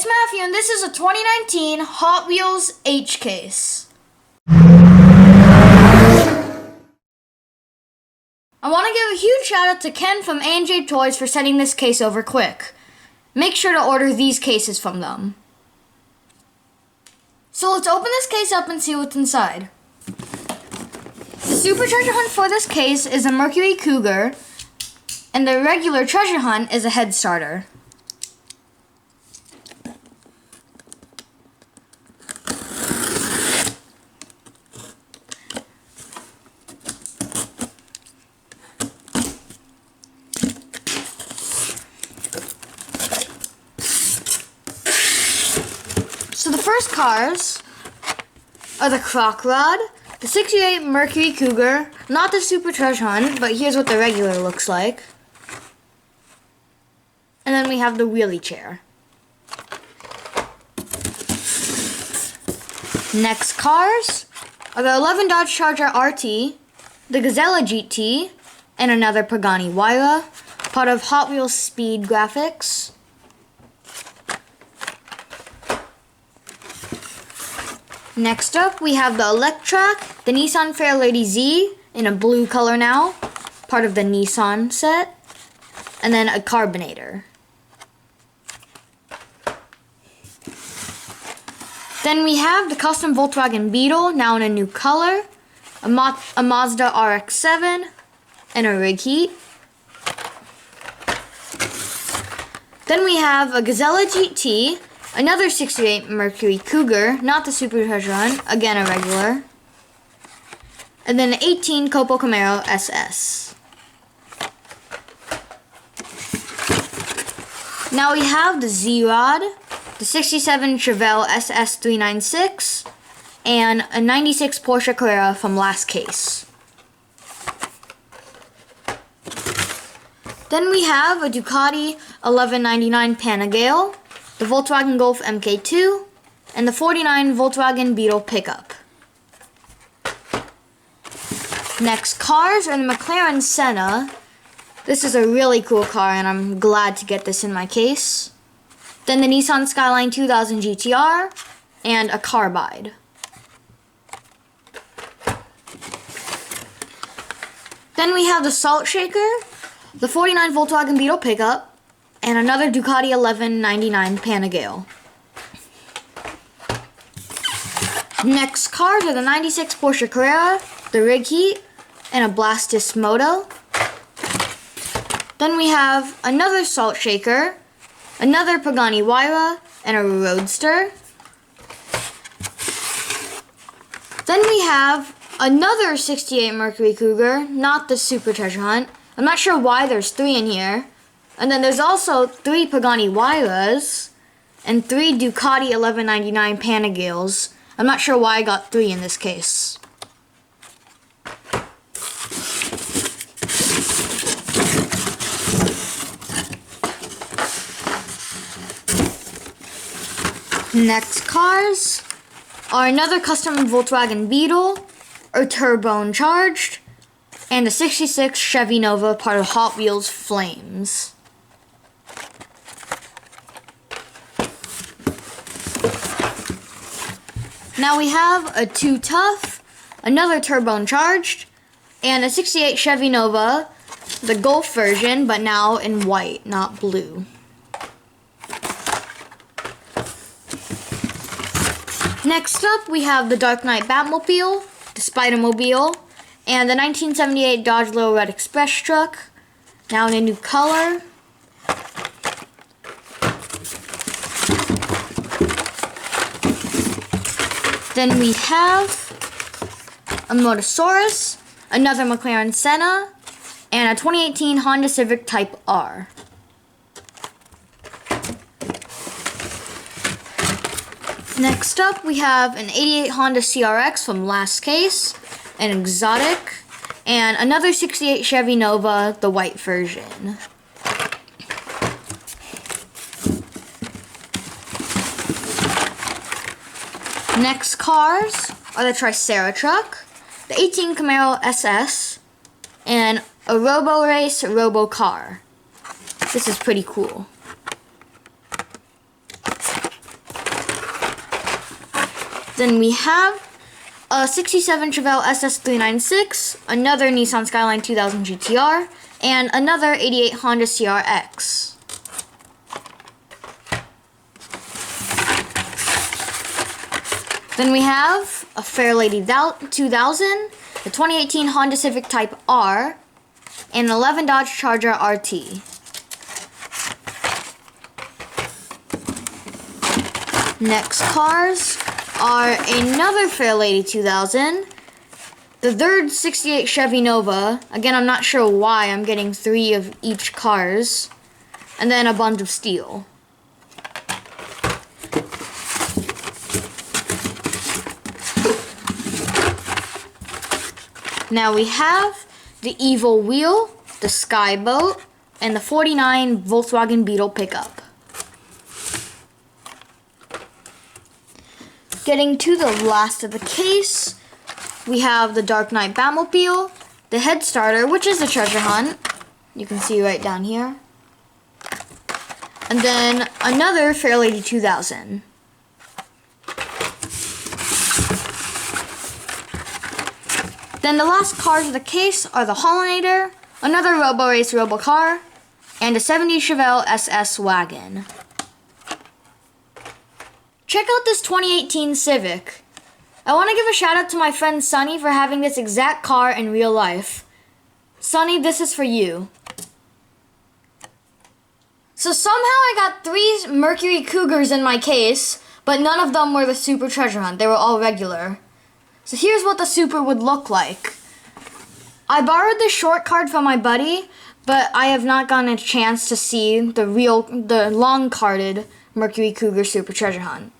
it's Matthew, and this is a 2019 Hot Wheels H case. I want to give a huge shout out to Ken from A&J Toys for sending this case over quick. Make sure to order these cases from them. So let's open this case up and see what's inside. The super treasure hunt for this case is a Mercury Cougar, and the regular treasure hunt is a head starter. So the first cars are the Croc Rod, the 68 Mercury Cougar, not the Super Treasure Hunt, but here's what the regular looks like. And then we have the wheelie chair. Next cars are the 11 Dodge Charger RT, the Gazella GT, and another Pagani Huayra, part of Hot Wheels Speed Graphics. Next up, we have the Electrac, the Nissan Fairlady Z in a blue color now, part of the Nissan set, and then a Carbonator. Then we have the custom Volkswagen Beetle, now in a new color, a Mazda RX-7, and a rig heat. Then we have a Gazella GT, another 68 Mercury Cougar, not the Super Treasure Hunt, again a regular. And then an 18 Copo Camaro SS. Now we have the Z-Rod, the 67 Chevelle SS396, and a 96 Porsche Carrera from last case. Then we have a Ducati 1199 Panigale, the Volkswagen Golf MK2, and the 49 Volkswagen Beetle pickup. Next cars are the Mclaren Senna. This is a really cool car, and I'm glad to get this in my case. Then the Nissan Skyline 2000 GTR, and a Carbide. Then we have the Salt Shaker, the 49 Volkswagen Beetle pickup, and another Ducati 1199 Panigale. Next cars are the 96 Porsche Carrera, the rig heat, and a Blastus Moto. Then we have another Salt Shaker, another Pagani Huayra, and a Roadster. Then we have another 68 Mercury Cougar, not the Super Treasure Hunt. I'm not sure why there's 3 in here. And then there's also 3 Pagani Huayras and 3 Ducati 1199 Panigales. I'm not sure why I got 3 in this case. Next cars are another custom Volkswagen Beetle, a Turbo Charged, and a 66 Chevy Nova, part of Hot Wheels Flames. Now we have a 2 Tough, another Turbo Charged, and a 68 Chevy Nova, the Golf version, but now in white, not blue. Next up, we have the Dark Knight Batmobile, the Spider-Mobile, and the 1978 Dodge Little Red Express truck, now in a new color. Then we have a Motosaurus, another Mclaren Senna, and a 2018 Honda Civic Type R. Next up, we have an 88 Honda CRX from last case, an exotic, and another 68 Chevy Nova, the white version. Next cars are the Tricera truck, the 18 Camaro SS, and a Robo Race Robo Car. This is pretty cool. Then we have a 67 Chevelle SS396, another Nissan Skyline 2000 GTR, and another 88 Honda CRX. Then we have a Fairlady 2000, the 2018 Honda Civic Type R, and an 11 Dodge Charger RT. Next cars are another Fairlady 2000, the third 68 Chevy Nova. Again, I'm not sure why I'm getting 3 of each cars, and then a bunch of steel. Now we have the Evil Wheel, the Skyboat, and the 49 Volkswagen Beetle pickup. Getting to the last of the case, we have the Dark Knight Batmobile, the Head Starter, which is the treasure hunt. You can see right down here. And then another Fairlady 2000. Then the last cars of the case are the Hollinator, another Robo Race Robo Car, and a 70 Chevelle SS wagon. Check out this 2018 Civic. I want to give a shout out to my friend Sunny for having this exact car in real life. Sunny, this is for you. So somehow I got 3 Mercury Cougars in my case, but none of them were the Super Treasure Hunt. They were all regular. So here's what the Super would look like. I borrowed the short card from my buddy, but I have not gotten a chance to see the long carded Mercury Cougar Super Treasure Hunt.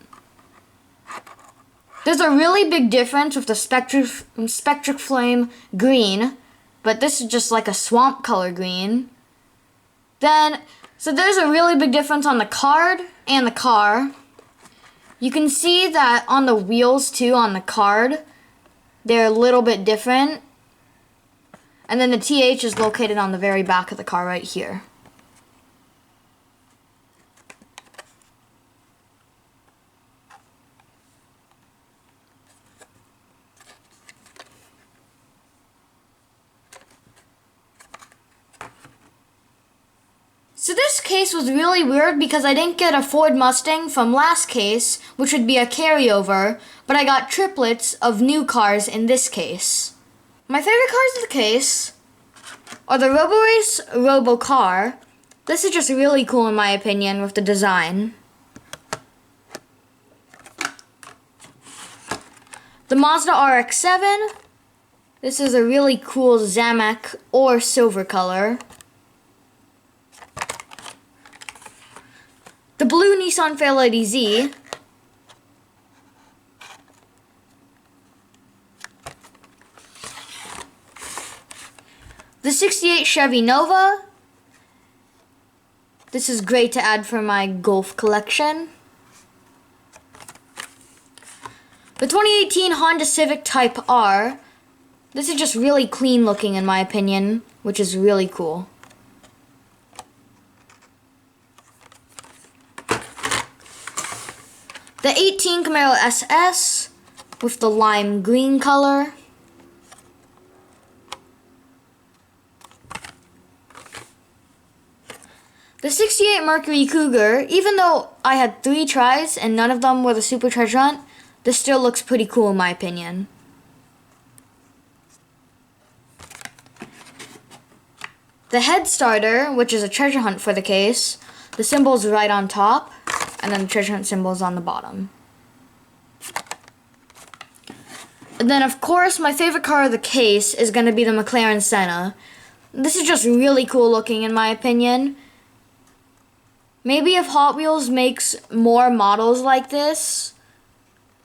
There's a really big difference with the Spectric Flame green, but this is just like a swamp color green. So there's a really big difference on the card and the car. You can see that on the wheels too, on the card, they're a little bit different. And then the TH is located on the very back of the car right here. So this case was really weird because I didn't get a Ford Mustang from last case, which would be a carryover, but I got triplets of new cars in this case. My favorite cars of the case are the Robo Race Robo Car. This is just really cool in my opinion with the design. The Mazda RX-7. This is a really cool Zamak or silver color. The blue Nissan Fairlady Z. The 68 Chevy Nova. This is great to add for my Golf collection. The 2018 Honda Civic Type R. This is just really clean looking in my opinion, which is really cool. The 18 Camaro SS with the lime green color. The 68 Mercury Cougar, even though I had 3 tries and none of them were the Super Treasure Hunt, this still looks pretty cool in my opinion. The Head Starter, which is a treasure hunt for the case, the symbol's right on top, and then the treasure hunt symbol's on the bottom. And then of course my favorite car of the case is going to be the Mclaren Senna. This is just really cool looking in my opinion. Maybe if Hot Wheels makes more models like this,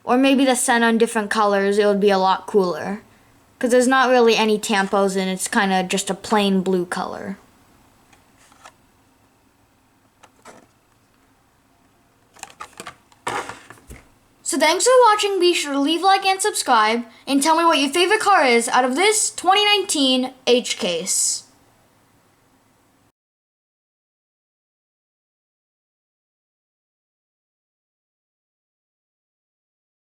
or maybe the Senna in different colors, it would be a lot cooler. Because there's not really any tampos and it's kind of just a plain blue color. So thanks for watching. Be sure to leave a like and subscribe, and tell me what your favorite car is out of this 2019 H case.